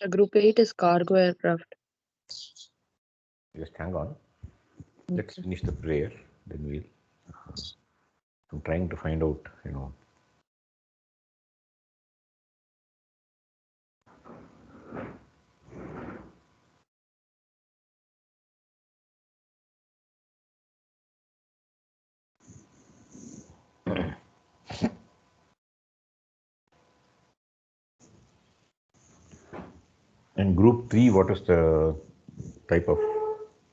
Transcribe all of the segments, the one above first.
So group 8 is cargo aircraft. Just hang on. Let's finish the prayer, then we'll. I'm trying to find out, And group 3, what is the type of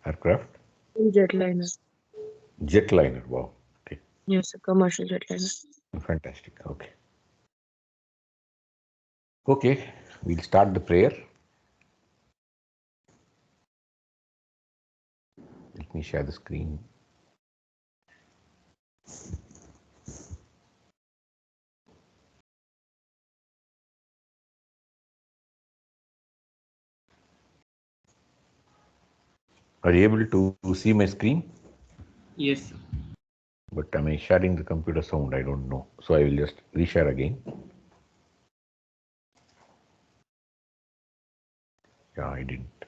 aircraft? Jetliner. Jetliner, wow. Okay. Yes, a commercial jetliner. Fantastic, okay. Okay, we'll start the prayer. Let me share the screen. Are you able to see my screen? Yes, sir. But am I sharing the computer sound? I don't know. So I will just reshare again. Yeah, I didn't.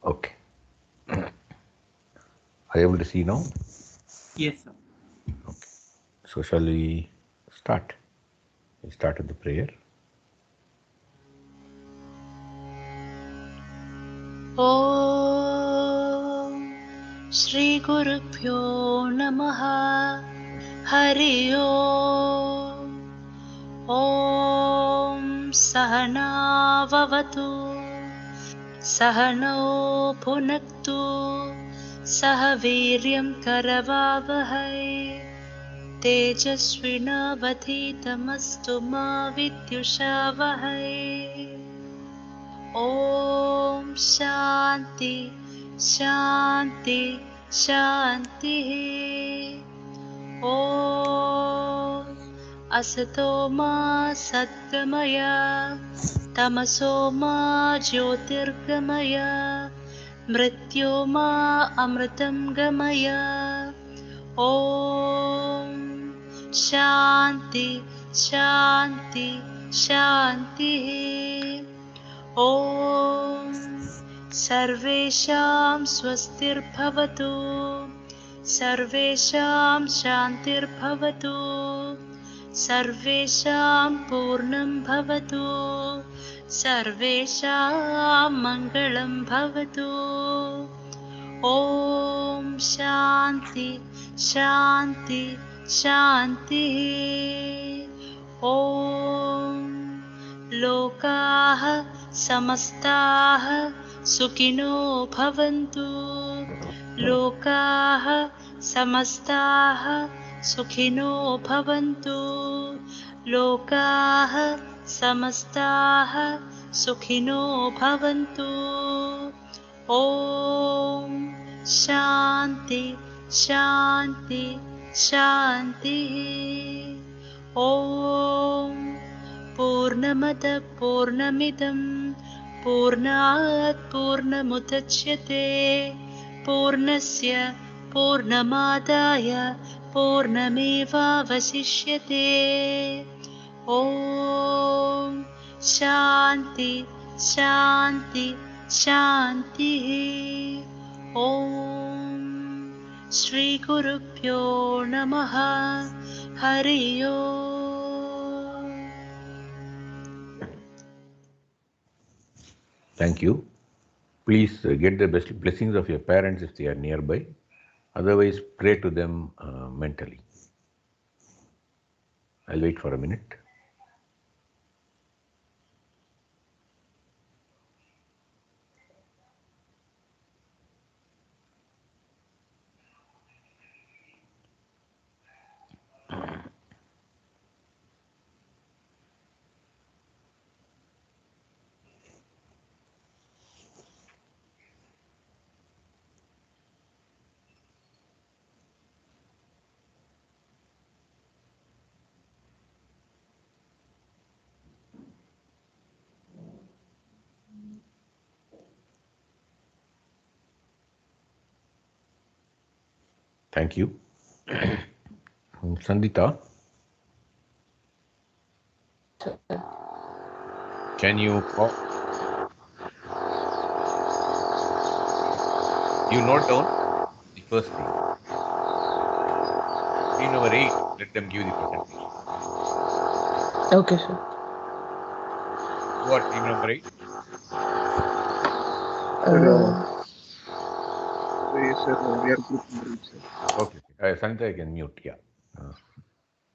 Okay. Are you able to see now? Yes, sir. Okay. So shall we start? We started the prayer. ॐ श्रीगुरुभ्यो नमः हरि ओम् ॐ सहनाववतु सहनौ भुनक्तु सह वीर्यं करवावहै तेजस्विनावधीतमस्तु मा विद्युषावहै ॐ शान्ति शान्ति शान्तिः ॐ असतो मा सद्गमय तमसो मा ज्योतिर्गमय मृत्योर्मा अमृतं गमय ॐ शान्ति शान्ति शान्तिः ॐ सर्वेषां स्वस्तिर्भवतु सर्वेषां शान्तिर्भवतु सर्वेषां पूर्णं भवतु सर्वेषां मङ्गलं भवतु ॐ शान्ति शान्ति शान्तिः ॐ लोकाः समस्ताः सुखिनो भवन्तु लोकाः समस्ताः सुखिनो भवन्तु लोकाः समस्ताः सुखिनो भवन्तु ॐ शान्ति शान्ति शान्तिः ॐ पूर्णमदः पूर्णमिदं पूर्णात् पूर्णमुदच्यते पूर्णस्य पूर्णमादाय पूर्णमेवावशिष्यते ॐ शान्ति शान्ति शान्तिः ॐ श्रीगुरुभ्यो नमः हरि ओम् Thank you. Please get the best blessings of your parents if they are nearby. Otherwise, pray to them mentally. I'll wait for a minute. Thank you. Sandita. Can you call? You note down the first thing. Team number 8, let them give the presentation. Okay, sir. Who are team number 8? Yes, sir. We are group number 8, sir. Okay. Sanjay, I can mute. Yeah.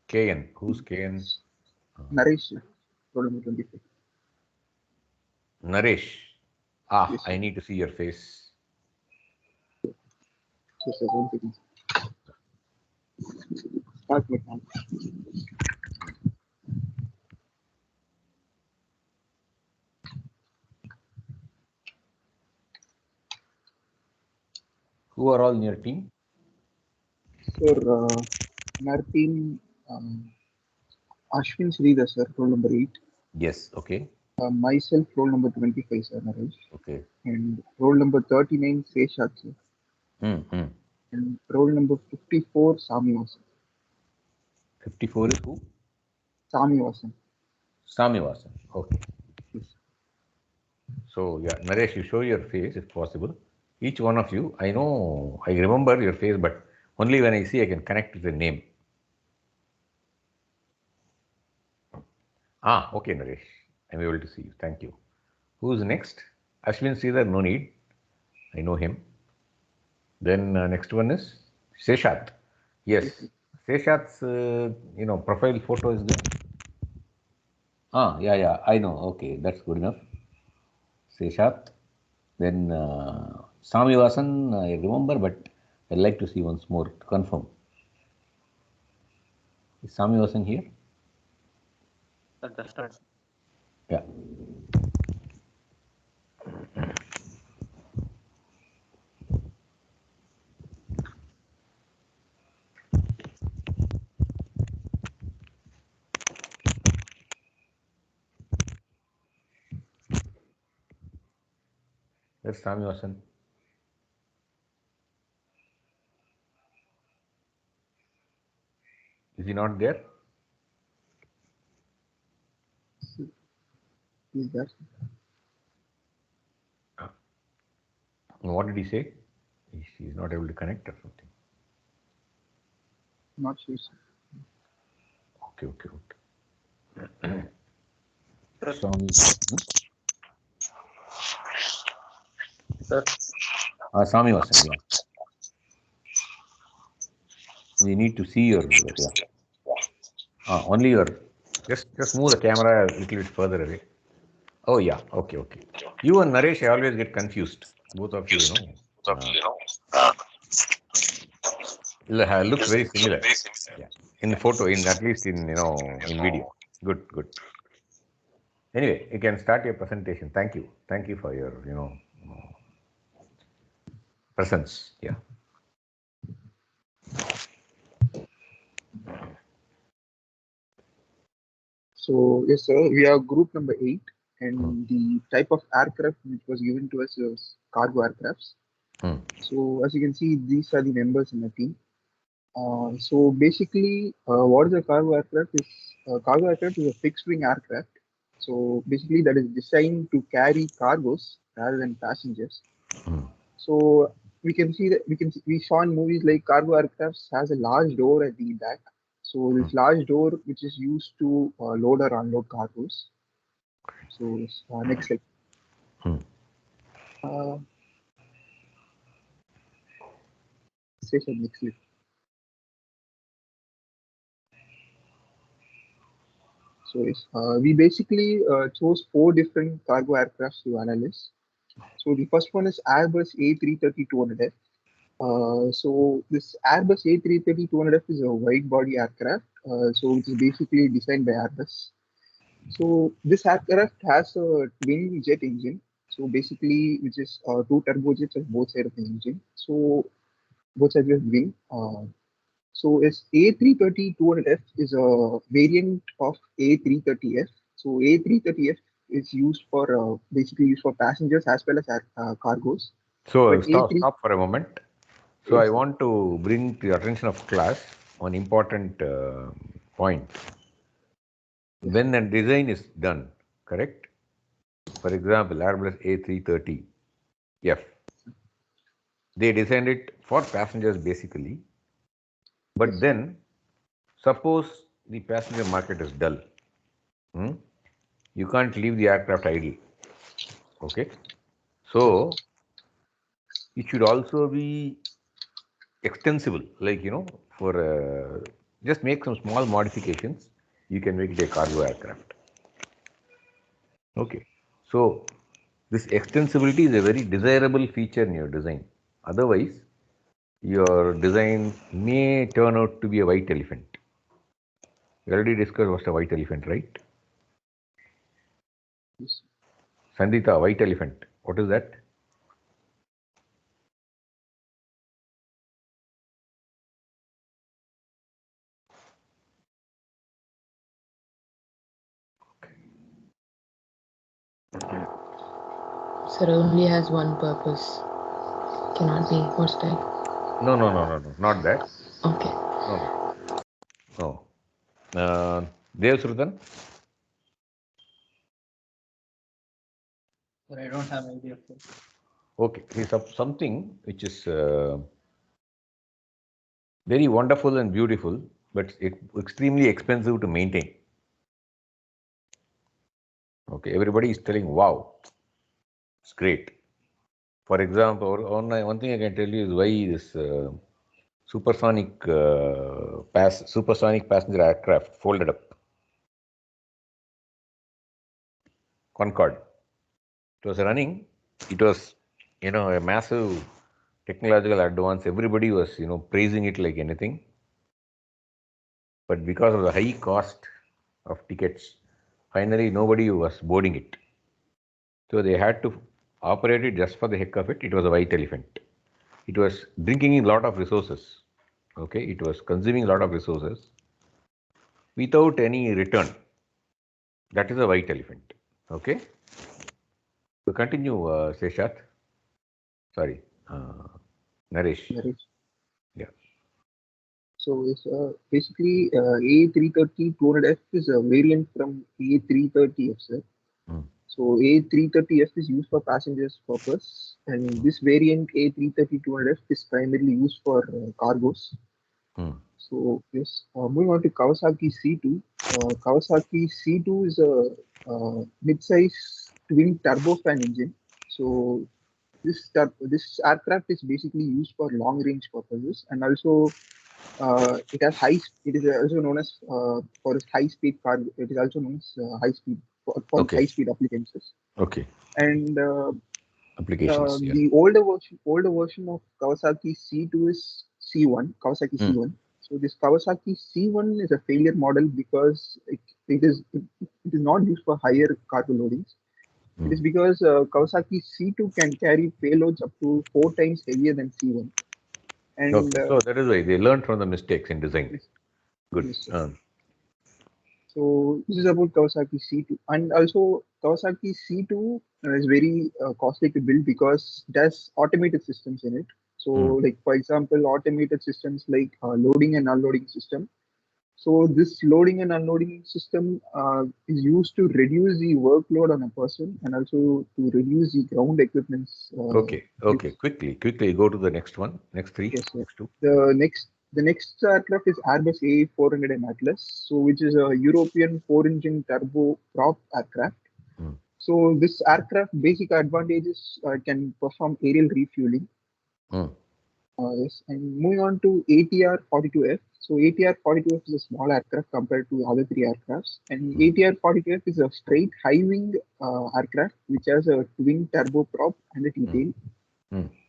KN. Who's KN? Naresh, sir. Roll number 25. Naresh. Yes, sir. I need to see your face. Yes, sir. 1 second. Start with now. Who are all in your team? Sir, in our team, Ashwin Sridhar, sir, roll number 8. Yes. Okay. Myself, roll number 25, sir, Naresh. Okay. And roll number 39, Seshat, sir. Hmm. And roll number 54, Samivasan. 54 is who? Samivasan. Samivasan. Okay. Yes. So, yeah, Naresh, you show your face if possible. Each one of you, I know, I remember your face, but only when I see I can connect with the name. Okay, Naresh. I'm able to see you. Thank you. Who's next? Ashwin Sridhar, no need. I know him. Then next one is Seshat. Yes. Seshat's, profile photo is there. Yeah, I know. Okay, that's good enough. Seshat. Then Samivasan, I remember, but I'd like to see once more to confirm. Is Samivasan here? Yeah. Where's Samivasan? Is he not there? Is that? What did he say? He's not able to connect or something. Not sure, sir. Okay. Samivasan. Samivasan, yeah. We need to see your, only your, just move the camera a little bit further away. Oh, yeah, okay. You and Naresh, I always get confused. Both of you, looks very similar. Yeah. In the photo, at least in video. Good. Anyway, you can start your presentation. Thank you for your presence. Yeah. So, yes, sir, we are group number 8, and the type of aircraft which was given to us is cargo aircrafts. So, as you can see, these are the members in the team. So, basically, what is a cargo aircraft? Cargo aircraft is a fixed wing aircraft. So, basically, that is designed to carry cargoes rather than passengers. So, we saw in movies like cargo aircrafts has a large door at the back. So this large door, which is used to load or unload cargoes. So next slide. Next slide. So we basically chose 4 different cargo aircrafts to analyze. So the first one is Airbus A330-200F. So this Airbus A330-200F is a wide-body aircraft. So it is basically designed by Airbus. So this aircraft has a twin jet engine. So basically, which is 2 turbojets on both sides of the engine. So both sides of the wing. So its A330-200F is a variant of A330F. So A330F is used for basically used for passengers as well as cargoes. So But stop for a moment. So yes. I want to bring to the attention of class one important point. When a design is done, correct? For example, Airbus A330F. They designed it for passengers basically, but then suppose the passenger market is dull. You can't leave the aircraft idle. Okay, so it should also be extensible, like for just make some small modifications. You can make it a cargo aircraft. Okay, so this extensibility is a very desirable feature in your design. Otherwise, your design may turn out to be a white elephant. We already discussed what's a white elephant, right? Yes. Sandita, white elephant. What is that? Sir, only has one purpose. Cannot be. What's that? No, not that. Okay. No. Dev Srudan? But I don't have idea. Okay, here's something which is very wonderful and beautiful, but it's extremely expensive to maintain. Okay, everybody is telling, wow, it's great. For example, one thing I can tell you is why this supersonic passenger aircraft folded up. Concorde. It was running. It was, a massive technological advance. Everybody was, praising it like anything. But because of the high cost of tickets, finally nobody was boarding it. So they had to operate it just for the heck of it. It was a white elephant. It was drinking a lot of resources. Okay, it was consuming a lot of resources without any return. That is a white elephant. Okay. So continue, Seshat. Sorry, Naresh. Yeah. So it's basically A330-200F is a variant from A330F, sir. So A330F is used for passengers purpose, and this variant A330-200F is primarily used for cargos. So yes, moving on to Kawasaki C2. Kawasaki C2 is a mid-size twin turbofan engine. So this aircraft is basically used for long-range purposes, and also it has it is also known as for its high-speed cargo. It is also known as high-speed for Okay. high-speed applications. Okay. And Applications. Yeah. the older version of Kawasaki C2 is C1, Kawasaki C1. So this Kawasaki C1 is a failure model because it is not used for higher cargo loadings. It is because Kawasaki C2 can carry payloads up to 4 times heavier than C1. And Okay. So that is why they learned from the mistakes in design. Yes. Good. Yes, so this is about Kawasaki C2, and also Kawasaki C2 is very costly to build because it has automated systems in it. So, like for example, automated systems like loading and unloading system. So this loading and unloading system is used to reduce the workload on a person and also to reduce the ground equipment's. Okay. Quickly go to the next one. Next three. Yes, sir. Next two. The next aircraft is Airbus A400 Atlas, so which is a European 4-engine turboprop aircraft. So this aircraft basic advantages can perform aerial refueling. Yes, and moving on to ATR-42F. So ATR-42F is a small aircraft compared to other three aircrafts, and ATR-42F is a straight high-wing aircraft which has a twin turboprop and a T-tail.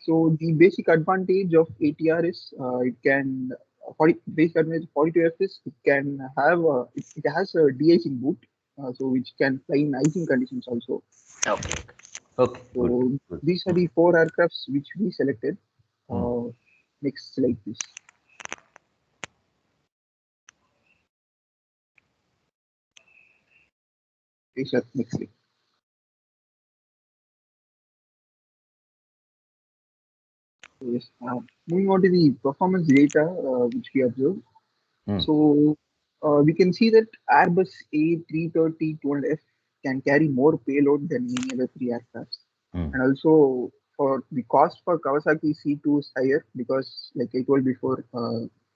So the basic advantage of ATR is it can basic advantage of 42F is it can have it has a de-icing boot, so which can fly in icing conditions also. Okay. So good. These are the 4 aircrafts which we selected. Next slide, please. Next slide. Yes. Moving on to the performance data which we observed. So we can see that Airbus A330-200F can carry more payload than any other three aircrafts. Mm. And also, for the cost for Kawasaki C2 is higher because, like I told before,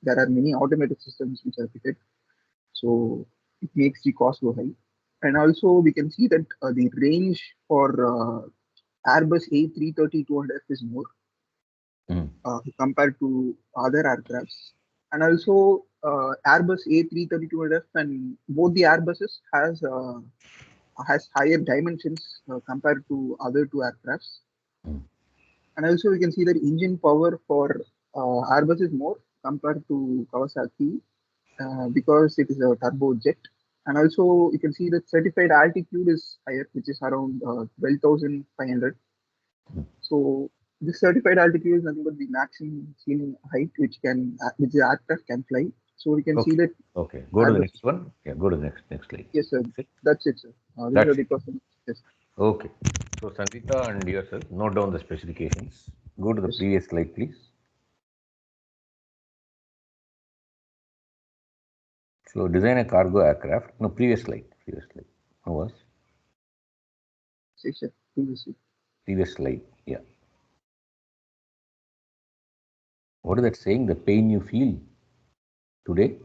there are many automated systems which are fitted, so it makes the cost go high. And also, we can see that the range for Airbus A330-200F is more Mm. compared to other aircrafts. And also, Airbus A330-200F and both the Airbuses has higher dimensions compared to other two aircrafts. Mm. And also, we can see that engine power for Airbus is more compared to Kawasaki because it is a turbojet. And also, you can see that certified altitude is higher, which is around 12,500. So this certified altitude is nothing but the maximum ceiling height which the aircraft can fly. So we can see that. Okay. Go to the Airbus- next one. Yeah, go to the next slide. Yes, sir. That's it? That's it, sir. These That's are the it. questions. Yes. Okay. So Sangeeta and yourself, note down the specifications. Go to the Yes. previous slide, please. So design a cargo aircraft. No, previous slide. Previous slide. How was? Yes, sir. Previously. Previous slide. Yeah. What is that saying? The pain you feel today?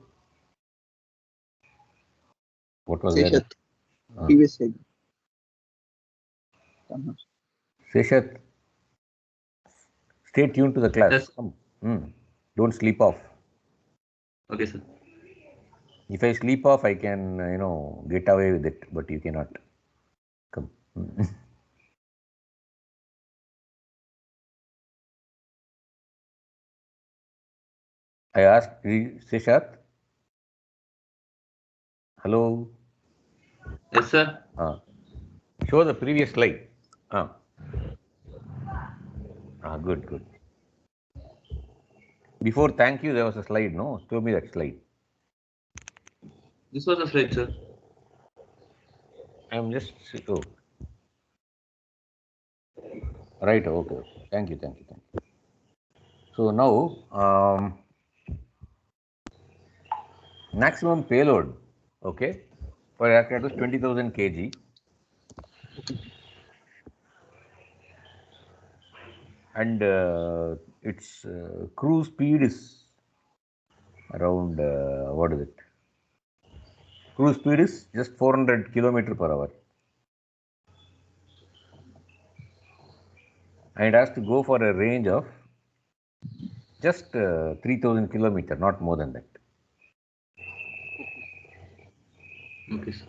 What was Yes, that? sir. Previous slide. Seshat, stay tuned to the class. Yes. Come. Don't sleep off. Okay, sir. If I sleep off, I can, get away with it, but you cannot. Come. I asked Seshat. Hello. Yes, sir. Show the previous slide. Good. Before thank you, there was a slide, no? Show me that slide. This was a slide, sir. I'm just, right, okay. Thank you. So now, maximum payload, okay, for aircraft is 20,000 kg. And its cruise speed is around, what is it? Cruise speed is just 400 km per hour. And it has to go for a range of just 3,000 km, not more than that. Okay, sir.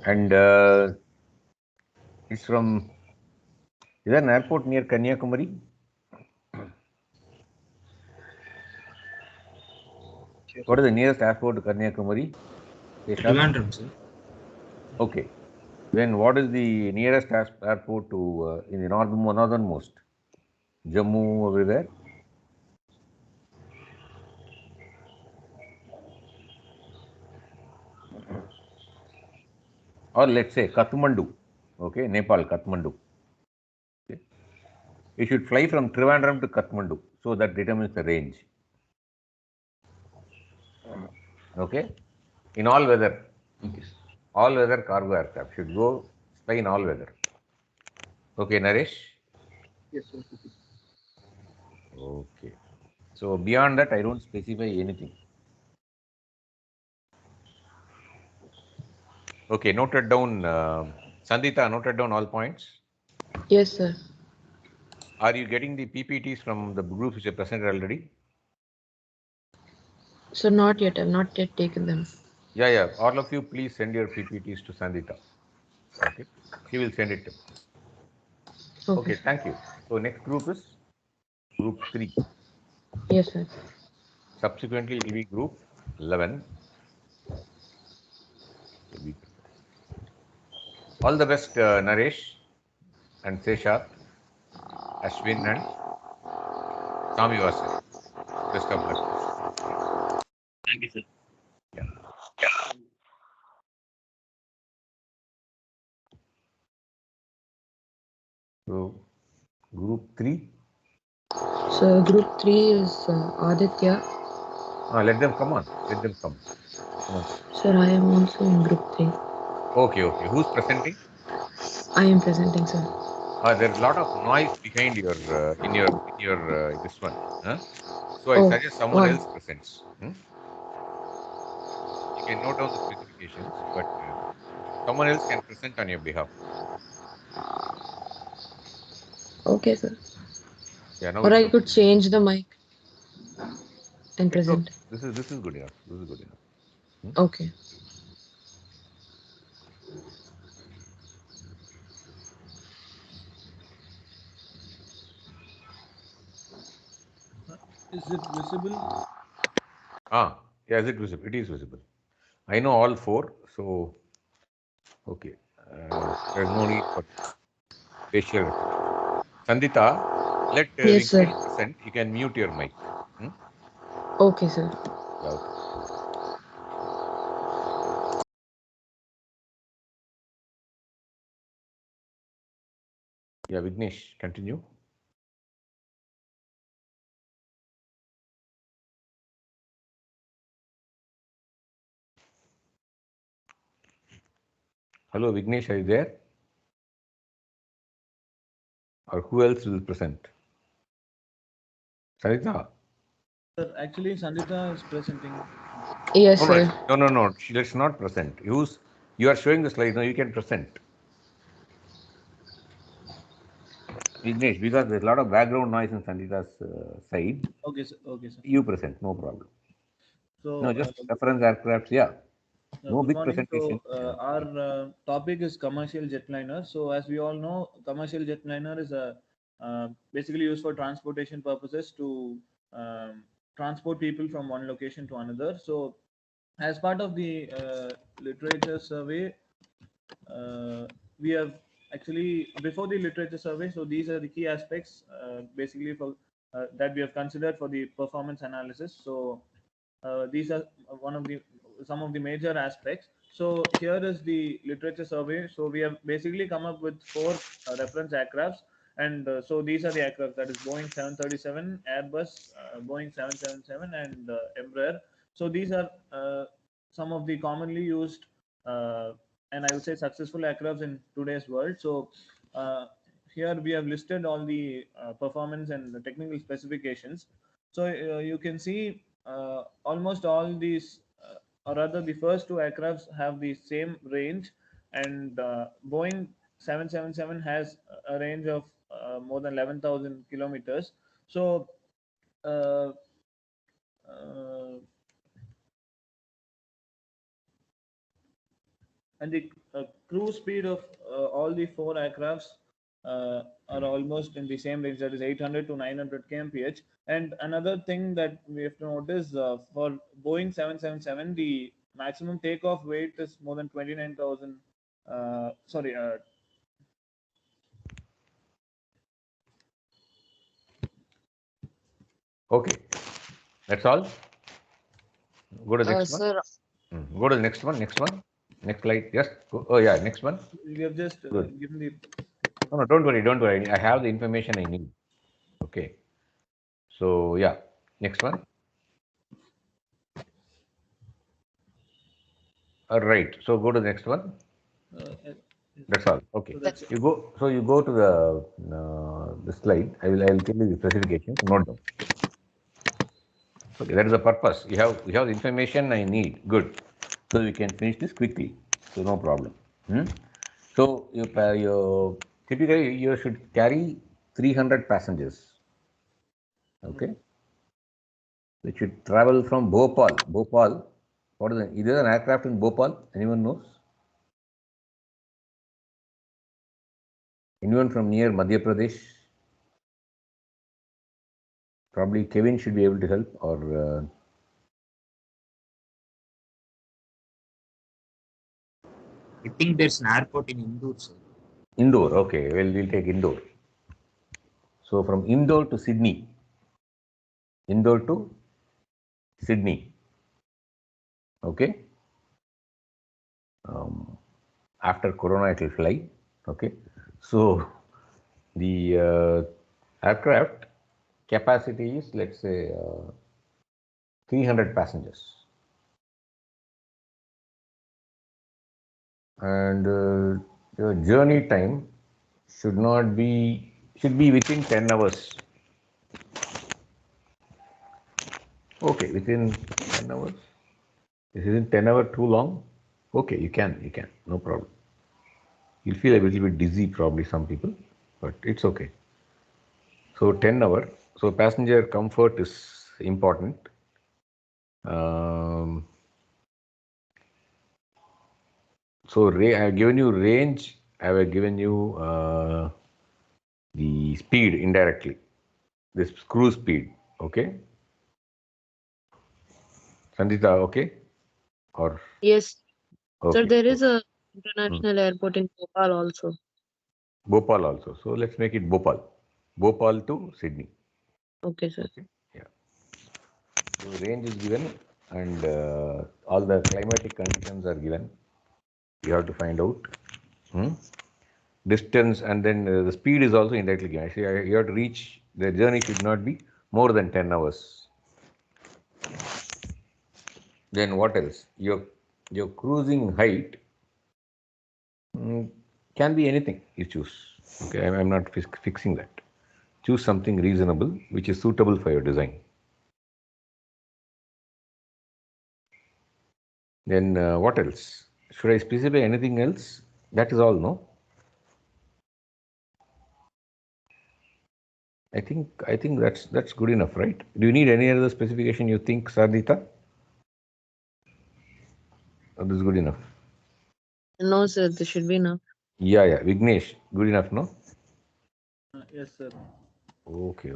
And it's from, is there an airport near Kanyakumari? What is the nearest airport to Kanyakumari? Trivandrum, sir. Okay. Then what is the nearest airport to in the northernmost? Jammu, everywhere? Or let's say Kathmandu, okay, Nepal, Kathmandu. Okay. You should fly from Trivandrum to Kathmandu, so that determines the range. Okay, in all weather. Okay, sir. All weather cargo aircraft should go fly in all weather. Okay, Naresh? Yes, sir. Okay. So beyond that, I don't specify anything. Okay, noted down. Sandita, noted down all points. Yes, sir. Are you getting the PPTs from the groups which are presented already? So not yet. I've not yet taken them. Yeah. All of you, please send your PPTs to Sandita. Okay, she will send it to me. Okay, thank you. So next group is group 3. Yes, sir. Subsequently, it will be group 11. All the best, Naresh and Seshat, Ashwin and Sami Vasan. Best of luck. Thank you, sir. Yeah. So, group 3. So group 3 is Aditya. Let them come on. Let them come. Come on. Sir, I am also in group 3. Okay, okay. Who's presenting? I am presenting, sir. There's a lot of noise behind your in your this one. Huh? So I suggest someone else presents. You can note down the specifications, but someone else can present on your behalf. Okay, sir. Yeah, now Or I could change the mic and present. This is good enough. This is good enough. Okay. Is it visible? Yeah, is it visible? It is visible. I know all four, so okay. There's no need for facial. Sandita, let Yes, sir. Vignesh present. You can mute your mic. Okay, sir. Yeah, okay. Yeah, Vignesh, continue. Hello, Vignesh, are you there? Or who else will present? Sarita? Sir, actually, Sandita is presenting. Yes, sir. No. Let's not present. You are showing the slide. Now you can present. Vignesh, because there's a lot of background noise in Sandita's side. Okay, sir. Okay, sir. You present, no problem. So, No, just reference aircrafts, yeah. No good big morning. presentation. So, our topic is commercial jetliner. So, as we all know, commercial jetliner is basically used for transportation purposes to transport people from one location to another. So, as part of the literature survey, we have actually before the literature survey. So, these are the key aspects basically for that we have considered for the performance analysis. So, these are some of the major aspects. So here is the literature survey. So we have basically come up with 4 reference aircrafts, and so these are the aircraft, that is Boeing 737, Airbus, Boeing 777, and Embraer. So these are some of the commonly used and I would say successful aircrafts in today's world. So here we have listed all the performance and the technical specifications. So you can see almost all these, or rather, the first 2 aircrafts have the same range, and Boeing 777 has a range of more than 11,000 kilometers. So, uh, uh, and the cruise speed of all the 4 aircrafts are almost in the same range, that is 800 to 900 kmph. And another thing that we have to notice, for Boeing 777, the maximum takeoff weight is more than 29,000. Sorry. Okay. That's all? Go to the next one. Sir, Go to the next one. Next slide. Yes. Oh, yeah. Next one. We have just given the. No, don't worry. I have the information I need. Okay. So, yeah. Next one. All right. So, go to the next one. That's all. Okay. So you go to the slide. I will tell you the specifications. Note down. Okay, that is the purpose. We have the information I need. Good. So we can finish this quickly. So no problem. So you typically you should carry 300 passengers. Okay. It should travel from Bhopal. Bhopal. What is it? Is there an aircraft in Bhopal? Anyone knows? Anyone from near Madhya Pradesh? Probably Kevin should be able to help, or I think there's an airport in Indore, sir. Indore. Okay, well, we'll take Indore. So from Indore to Sydney. Indore to Sydney. Okay. After Corona, it will fly. Okay. So the aircraft capacity is, let's say, 300 passengers. And your journey time should be within 10 hours. Okay, within 10 hours. Isn't 10 hours too long? Okay, you can, no problem. You'll feel a little bit dizzy, probably, some people, but it's okay. So 10 hours. So passenger comfort is important. So I have given you range. I have given you the speed indirectly. This cruise speed. Okay. Sandita, okay? Or Yes. okay. Sir, there is a international airport in Bhopal also. Bhopal also. So let's make it Bhopal. Bhopal to Sydney. Okay, sir. Okay. Yeah. So range is given and all the climatic conditions are given. You have to find out distance, and then the speed is also indirectly given. Actually, you have to reach, the journey should not be more than 10 hours. Then what else? Your cruising height can be anything you choose. Okay, I'm not fixing that. Choose something reasonable which is suitable for your design. Then what else? Should I specify anything else? That is all, no? I think that's good enough, right? Do you need any other specification you think, Sardita? Or this is good enough? No, sir, this should be enough. Yeah. Vignesh, good enough, no? Yes, sir. Okay.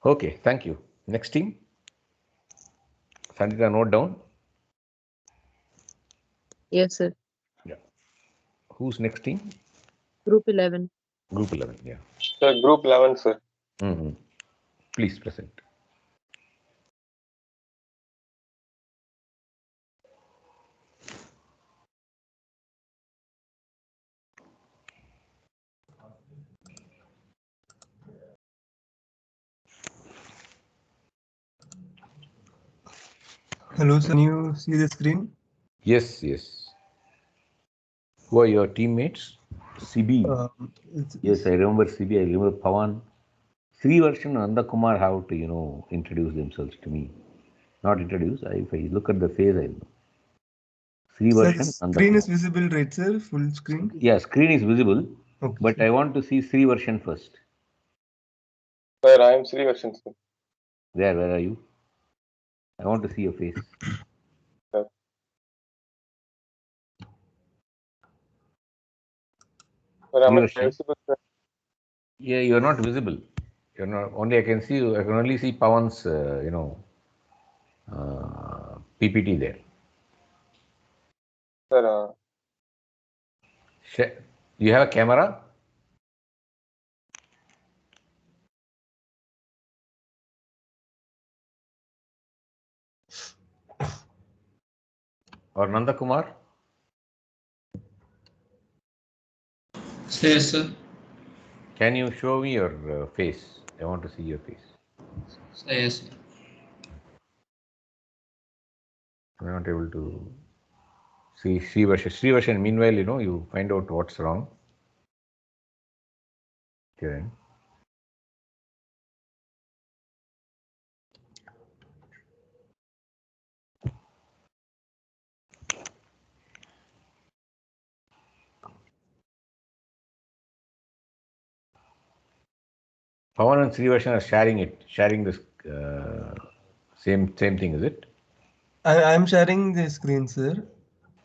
Okay, thank you. Next team. Sandita, note down. Yes, sir. Yeah. Who's next team? Group 11. Group 11, yeah. Sir, group 11, sir. Please present. Hello, sir. Can you see the screen? Yes. Who are your teammates? CB. Yes, I remember CB. I remember Pawan. Srivarshan and Nandakumar have to, introduce themselves to me. Not introduce. If I look at the face, I know. Srivarshan and Screen is visible, right, sir? Full screen? Yeah, screen is visible. Okay, but sir. I want to see Srivarshan first. Sir, I am Srivarshan, sir. Where are you? I want to see your face. Sir. Sir, am I visible, sir? Yeah, you're not visible. You're not. Only I can see you. I can only see Pawan's, PPT there. Sir, you have a camera? Or Nandakumar? Yes, sir. Can you show me your face? I want to see your face. Yes, sir. I'm not able to see Srivarshan. Meanwhile, you find out what's wrong. Kiran. Pawan and Srivarshan are sharing this same thing, is it? I'm sharing the screen, sir.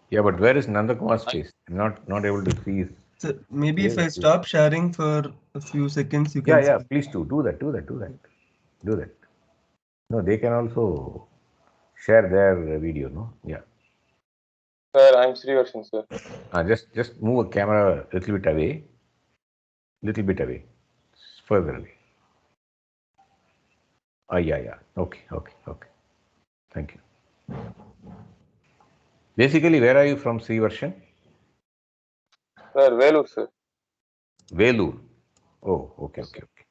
Yeah, but where is Nandakumar's face? I'm not able to see his. So maybe if I stop sharing for a few seconds, you can. Yeah. Please do that. Do that. No, they can also share their video. No, yeah. Sir, I'm Srivarshan, sir. Just move a camera a little bit away. Further away. Yeah. Okay. Thank you. Basically, where are you from, Srivarshan? Sir, Vellore, sir. Vellore. Oh, okay, Yes, okay, okay.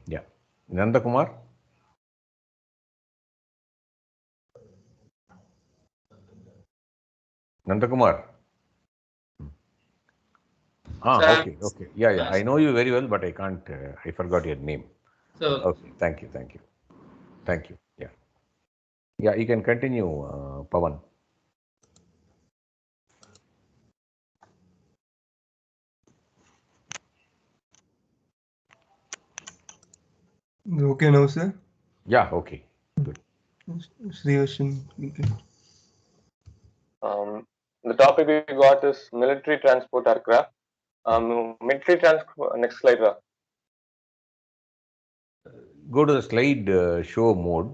Yeah. Nanda Kumar? Nanda Kumar? Ah, Sir, okay, okay. Yeah, yeah. I know you very well, but I can't, I forgot your name. so Okay, thank you, thank you. Thank you. Yeah. Yeah, you can continue, Pavan. Okay now, sir. Yeah, okay. Good. Srivarshan, okay. The topic we got is military transport aircraft. Military transport. Next slide. Go to the slide show mode.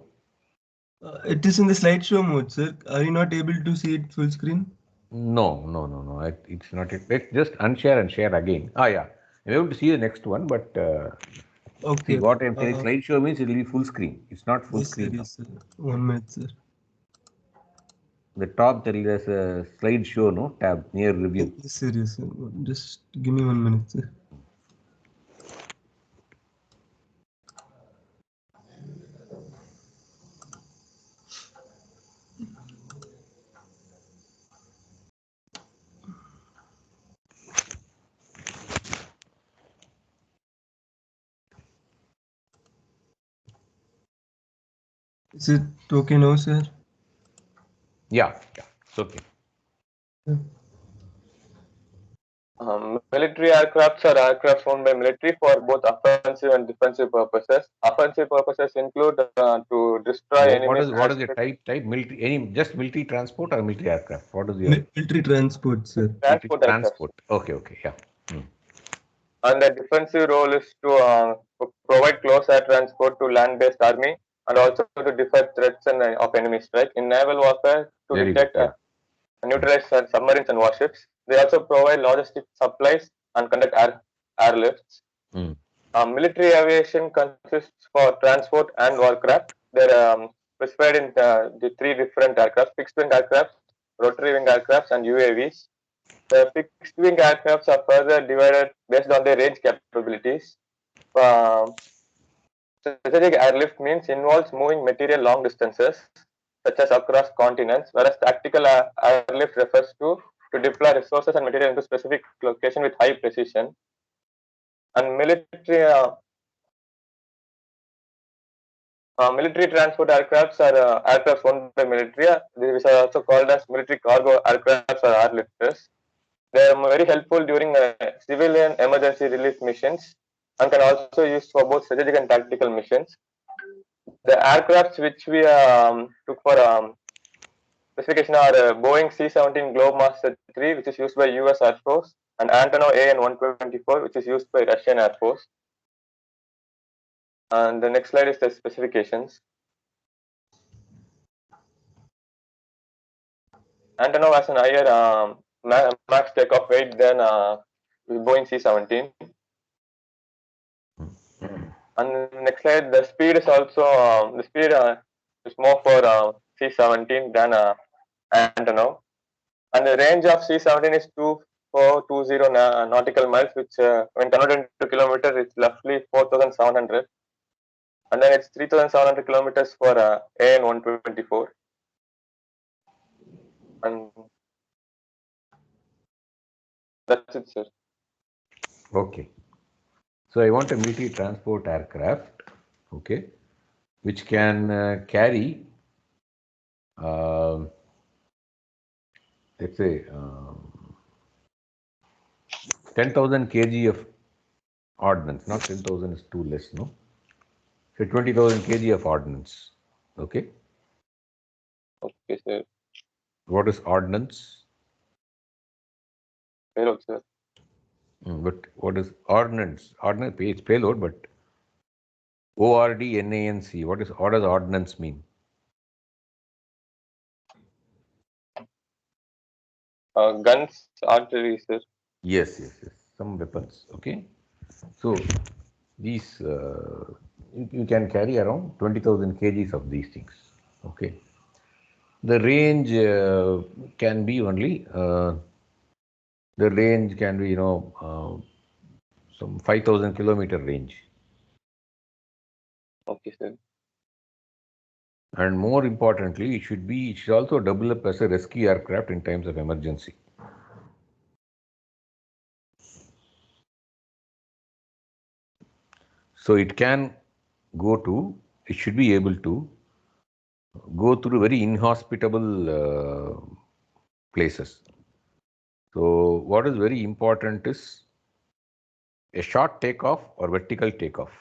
It is in the slideshow mode, sir. Are you not able to see it full screen? No, no, no, no. It's not it. Let's just unshare and share again. Ah, yeah. I'm able to see the next one, but see Okay. what I'm saying. Slideshow means it will be full screen. It's not full Yes, sir. screen now. Yes, sir. 1 minute, sir. The top there is a slideshow no tab near review. Yes, sir. Yes, sir. Just give me 1 minute, sir. Is it okay now, sir? Yeah, yeah. It's okay. Military aircrafts are aircraft owned by military for both offensive and defensive purposes. Offensive purposes include to destroy enemies. What is the type military? Any just military transport or military aircraft? What is your Military transport, sir. Transport aircraft. transport? Okay, okay, yeah. And the defensive role is to provide close air transport to land-based army and also to defend threats of enemy strike. In naval warfare, to Very detect good. neutralize submarines and warships. They also provide logistic supplies and conduct airlifts. Military aviation consists for transport and warcraft. They're specified in the three different aircraft: fixed-wing aircraft, rotary-wing aircraft, and UAVs. The fixed-wing aircrafts are further divided based on their range capabilities. Strategic airlift means involves moving material long distances, such as across continents, whereas tactical airlift refers to deploy resources and material into specific location with high precision. And military transport aircrafts are aircraft owned by military. These are also called as military cargo aircrafts or airlifters. They are very helpful during civilian emergency relief missions and can also be used for both strategic and tactical missions. The aircrafts which we took for specification are Boeing C-17 Globemaster III, which is used by US Air Force, and Antonov AN-124, which is used by Russian Air Force. And the next slide is the specifications. Antonov has an higher max takeoff weight than Boeing C-17. And the next slide, the speed is also is more for C-17 than Antonov. And the range of C-17 is 2420 nautical miles, which when converted into kilometers, it's roughly 4,700. And then it's 3,700 kilometers for AN-124. And that's it, sir. Okay. So I want a military transport aircraft, okay, which can carry, let's say, 10,000 kg of ordnance. Not 10,000 is too less, no? So 20,000 kg of ordnance, okay? Okay, sir. What is ordnance? Payload, sir. But what is ordnance? Ordnance, it's payload, but ORDNANC. What does ordnance mean? Guns, artillery, sir. Yes. Some weapons, okay? So these, you can carry around 20,000 kgs of these things, okay? The range can be only, some 5,000 kilometer range. Okay, sir. And more importantly, it should also develop as a rescue aircraft in times of emergency. So it should be able to go through very inhospitable places. So what is very important is a short takeoff or vertical takeoff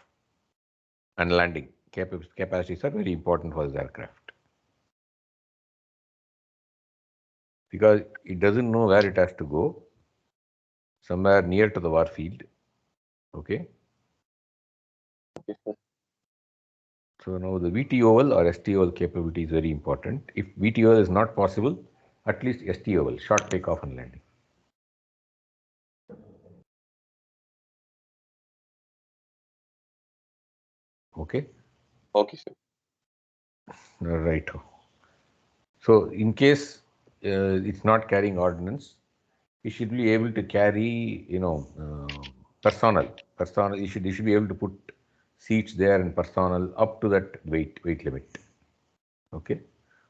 and landing capacities are very important for this aircraft, because it doesn't know where it has to go, somewhere near to the war field. Okay. Okay, sir. So now the VTOL or STOL capability is very important. If VTOL is not possible, at least STOL, short takeoff and landing. Okay. Okay, sir. Right. So in case it's not carrying ordnance, it should be able to carry, personnel. You should be able to put seats there and personnel up to that weight limit. Okay,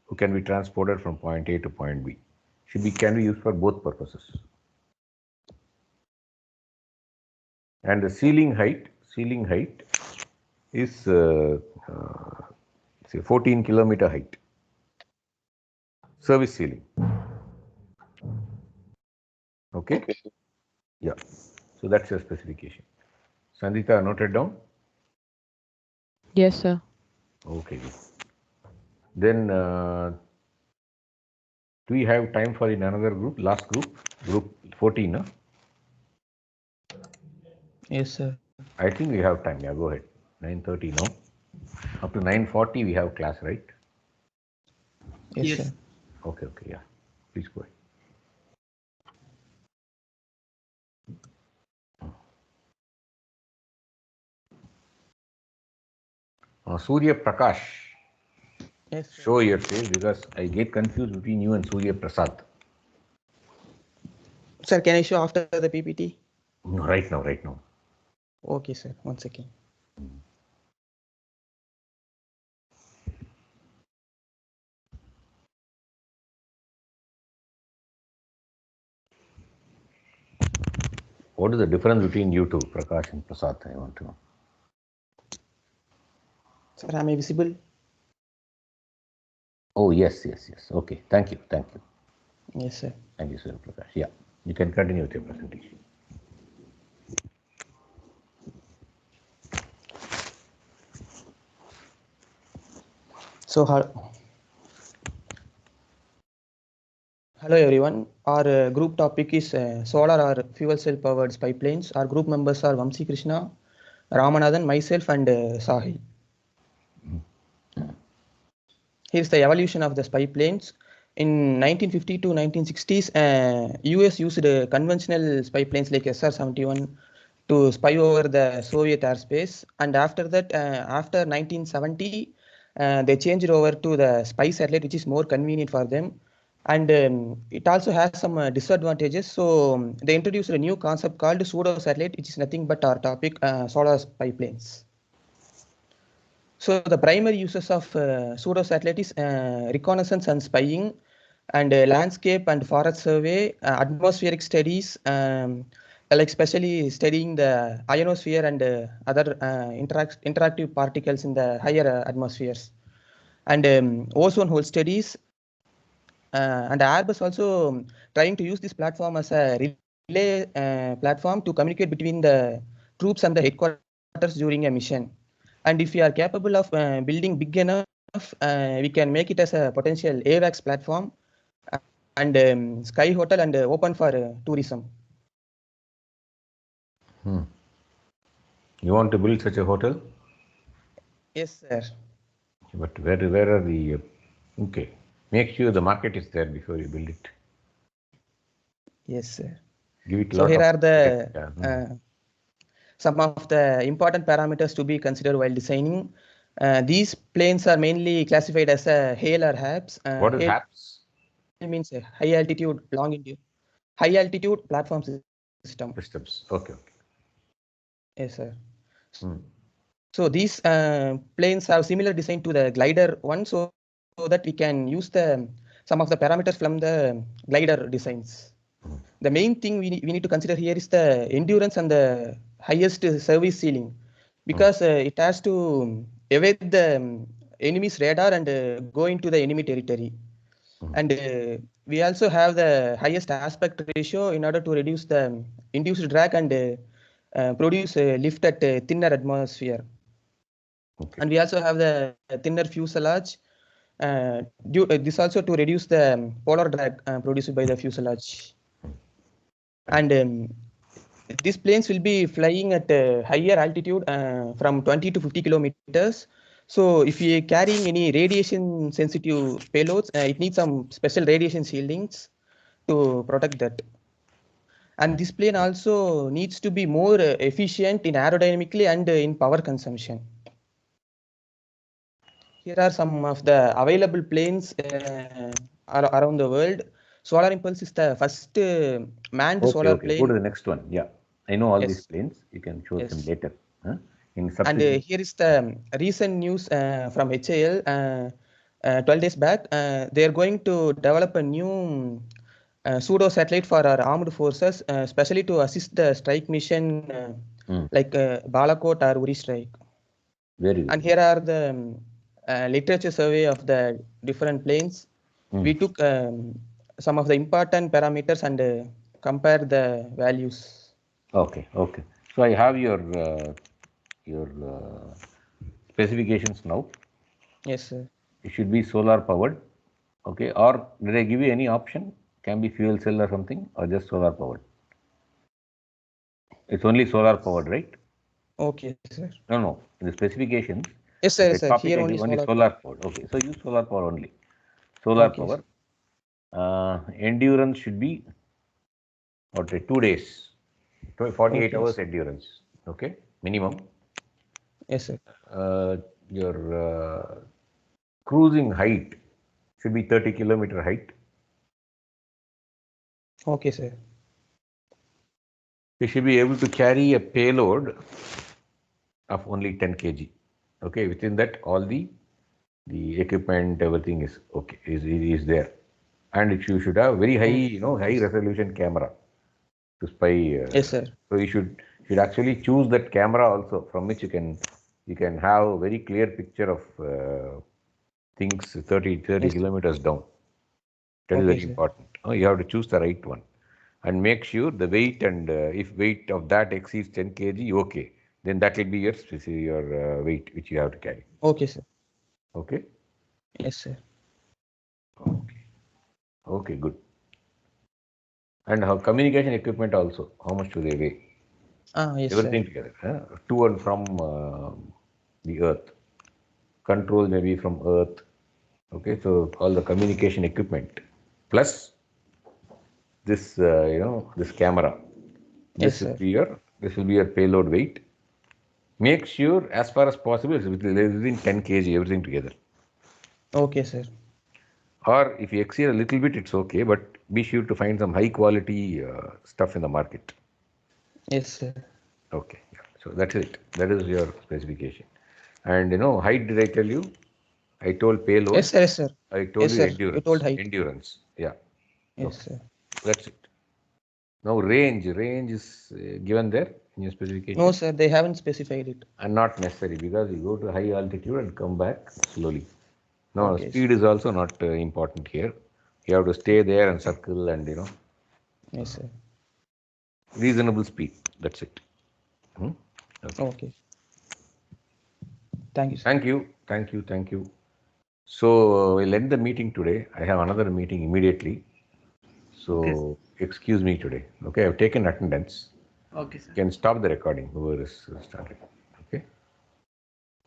who can be transported from point A to point B. Can be used for both purposes. And the ceiling height is say 14 kilometer height. Service ceiling. Okay. Okay, sir. Yeah. So that's your specification. Sandita, noted down? Yes, sir. Okay. Then do we have time for another group? Last group 14, no? Yes, sir. I think we have time. Yeah, go ahead. 9:30 now. Up to 9:40 we have class, right? Yes, sir. Okay, yeah. Please go ahead. Surya Prakash. Yes, sir. Show your face, because I get confused between you and Surya Prasad. Sir, can I show after the PPT? No, right now. Okay, sir. 1 second. What is the difference between you two, Prakash and Prasad? I want to know. Sir, am I visible? Oh, yes. Okay, thank you. Yes, sir. Thank you, Surya Prakash. Yeah, you can continue with your presentation. So, hello everyone. Our group topic is solar or fuel cell powered pipelines. Our group members are Vamsi Krishna, Ramanathan, myself, and Sahil. Here's the evolution of the pipelines. In 1950 to 1960s, US used conventional pipelines like SR-71 to spy over the Soviet airspace, and after that, after 1970, they changed over to the spy satellite, which is more convenient for them, and it also has some disadvantages. So they introduced a new concept called pseudo satellite, which is nothing but our topic, solar pipelines. So the primary uses of pseudo satellite is reconnaissance and spying, and landscape and forest survey, atmospheric studies, like especially studying the ionosphere and other interactive particles in the higher atmospheres, and ozone hole studies. And Airbus also trying to use this platform as a relay platform to communicate between the troops and the headquarters during a mission. And if we are capable of building big enough, we can make it as a potential AWACS platform and sky hotel and open for tourism. You want to build such a hotel? Yes, sir. But where are the... Okay. Make sure the market is there before you build it. Yes, sir. Give it So here are the some of the important parameters to be considered while designing. These planes are mainly classified as HAL or HAPS. What is HAPS? It means high altitude platform system. Systems. Okay. Yes, sir. Hmm. So these planes have similar design to the glider one, so that we can use some of the parameters from the glider designs. The main thing we need to consider here is the endurance and the highest service ceiling, because it has to evade the enemy's radar and go into the enemy territory. And we also have the highest aspect ratio in order to reduce the induced drag and produce lift at thinner atmosphere. Okay. And we also have the thinner fuselage. This also to reduce the polar drag produced by the fuselage. And these planes will be flying at a higher altitude from 20 to 50 kilometers. So if we are carrying any radiation sensitive payloads, it needs some special radiation shieldings to protect that. And this plane also needs to be more efficient in aerodynamically and in power consumption. Here are some of the available planes around the world. Solar Impulse is the first manned solar plane. Go to the next one. Yeah, I know all Yes. these planes. You can show them Yes. later. In And subsequent. here is the recent news from HAL 12 days back. They are going to develop a new pseudo satellite for our armed forces, especially to assist the strike mission like Balakot or Uri strike. Very good. And here are the literature survey of the different planes. We took some of the important parameters and compare the values. Okay. So I have your specifications now. Yes, sir. It should be solar powered. Okay. Or did I give you any option? Can be fuel cell or something, or just solar powered? It's only solar powered, right? Okay, sir. No. In the specifications. Yes, sir. The Yes, sir. topic Here I only give only solar. solar powered. Okay. So use solar power only. Solar Okay, power. Endurance should be 2 days. 48 Okay, hours sir. endurance. Okay. Minimum. Yes, sir. Your cruising height should be 30 kilometer height. Okay, sir. You should be able to carry a payload of only 10 kg. Okay, within that all the equipment, everything is okay, is there, and you should have very high, high resolution camera to spy. Yes, sir. So you should actually choose that camera also, from which you can have a very clear picture of things 30 Yes. kilometers down. That is Okay, very sir. important. You have to choose the right one and make sure the weight, and if weight of that exceeds 10 kg, okay, then that will be your weight which you have to carry. Okay, sir. Okay. Yes, sir. Okay, good. And how communication equipment also, how much do they weigh? Yes, Everything sir. together, to and from the earth. Control maybe from earth. Okay, so all the communication equipment plus this, this camera. Yes, sir. This will be your payload weight. Make sure as far as possible it's within 10 kg, everything together. Okay, sir. Or if you exceed a little bit, it's okay, but be sure to find some high quality stuff in the market. Yes, sir. Okay, yeah. So that's it. That is your specification. And height, did I tell you? I told payload. Yes, sir. Yes, sir. I told Yes, you sir. endurance. You told height. Endurance. Yeah. Yes, Okay. sir. That's it. Now range is given there in your specification. No, sir. They haven't specified it. And not necessary, because you go to high altitude and come back slowly. No, Okay, speed is also not important here. You have to stay there and circle and Yes, sir. reasonable speed. That's it. Okay. Thank you, sir. Thank you. So we'll end the meeting today. I have another meeting immediately. So excuse me today. Okay, I've taken attendance. Okay, sir. You can stop the recording, whoever is started. Okay.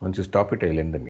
Once you stop it, I'll end the meeting.